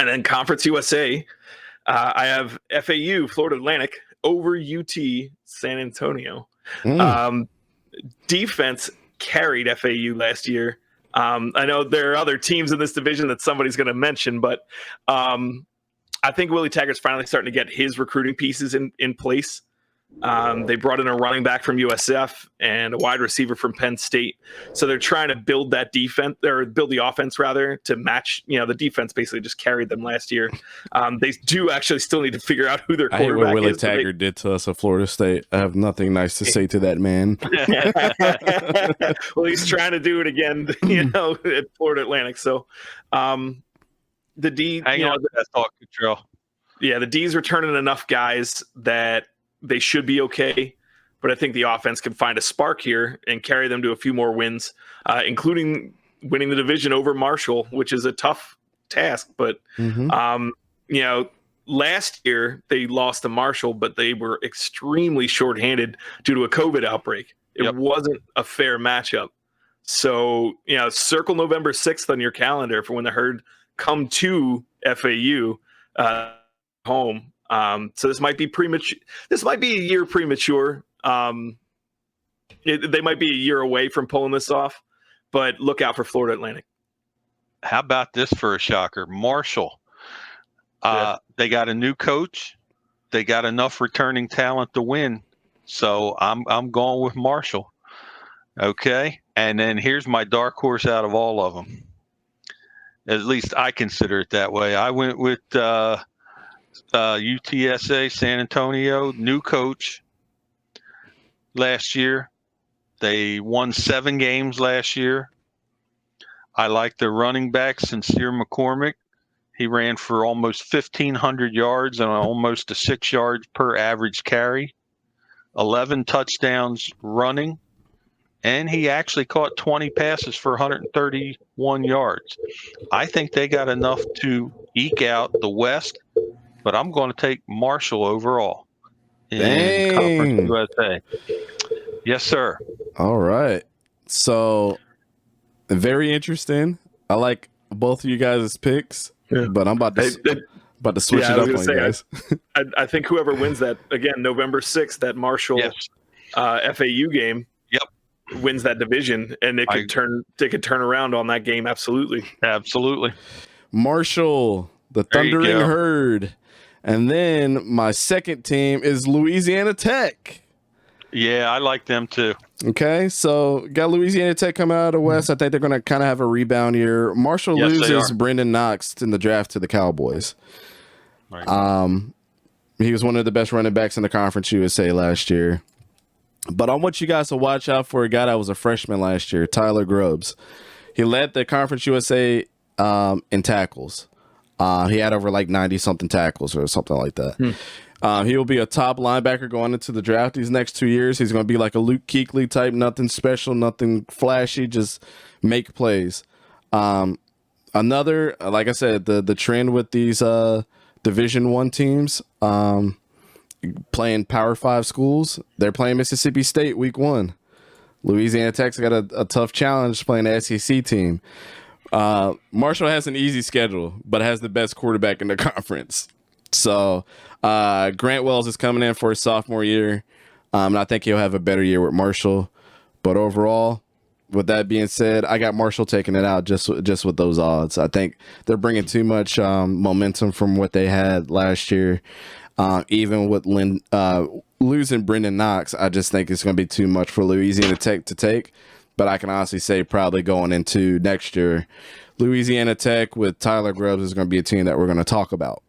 And then Conference USA, I have FAU, Florida Atlantic, over UT San Antonio. Defense carried FAU last year. I know there are other teams in this division that somebody's going to mention, but I think Willie Taggart's finally starting to get his recruiting pieces in place. They brought in a running back from USF and a wide receiver from Penn State. So they're trying to build that defense, or build the offense rather, to match, the defense basically just carried them last year. They do actually still need to figure out who their quarterback is. I hate what Willie Taggart did to us at Florida State. I have nothing nice to say to that man. Well, he's trying to do it again, at Florida Atlantic. So the D, hang on to that talk, Control. Yeah, the D's returning enough guys that they should be okay, but I think the offense can find a spark here and carry them to a few more wins, including winning the division over Marshall, which is a tough task. But, last year they lost to Marshall, but they were extremely shorthanded due to a COVID outbreak. It wasn't a fair matchup. So, circle November 6th on your calendar for when the Herd come to FAU home. So this might be premature. This might be a year premature. They might be a year away from pulling this off, but look out for Florida Atlantic. How about this for a shocker? Marshall. They got a new coach. They got enough returning talent to win. So I'm going with Marshall. Okay. And then here's my dark horse out of all of them. At least I consider it that way. I went with UTSA San Antonio, new coach last year. They won 7 games last year. I like the running back, Sincere McCormick. He ran for almost 1,500 yards and almost a 6 yards per average carry, 11 touchdowns running, and he actually caught 20 passes for 131 yards. I think they got enough to eke out the West, but I'm going to take Marshall overall in Conference USA. Yes, sir. All right. So, very interesting. I like both of you guys' picks, but I'm about to switch it up on you guys. I think whoever wins that, again, November 6th, that Marshall FAU game, wins that division, and it could turn around on that game. Absolutely. Marshall, the Thundering Herd. And then my second team is Louisiana Tech. Yeah, I like them too. Okay, so got Louisiana Tech coming out of the West. I think they're going to kind of have a rebound year. Marshall loses Brendan Knox in the draft to the Cowboys. Right. He was one of the best running backs in the Conference USA last year. But I want you guys to watch out for a guy that was a freshman last year, Tyler Grubbs. He led the Conference USA in tackles. He had over 90-something tackles or something like that. He will be a top linebacker going into the draft these next 2 years. He's going to be like a Luke Kuechly type, nothing special, nothing flashy, just make plays. Another, like I said, the trend with these Division I teams playing Power 5 schools, they're playing Mississippi State week 1. Louisiana Tech's got a tough challenge playing the SEC team. Marshall has an easy schedule, but has the best quarterback in the conference. So Grant Wells is coming in for his sophomore year, and I think he'll have a better year with Marshall. But overall, with that being said, I got Marshall taking it out just with those odds. I think they're bringing too much momentum from what they had last year. Even with losing Brendan Knox, I just think it's going to be too much for Louisiana Tech to take. But I can honestly say probably going into next year, Louisiana Tech with Tyler Grubbs is going to be a team that we're going to talk about.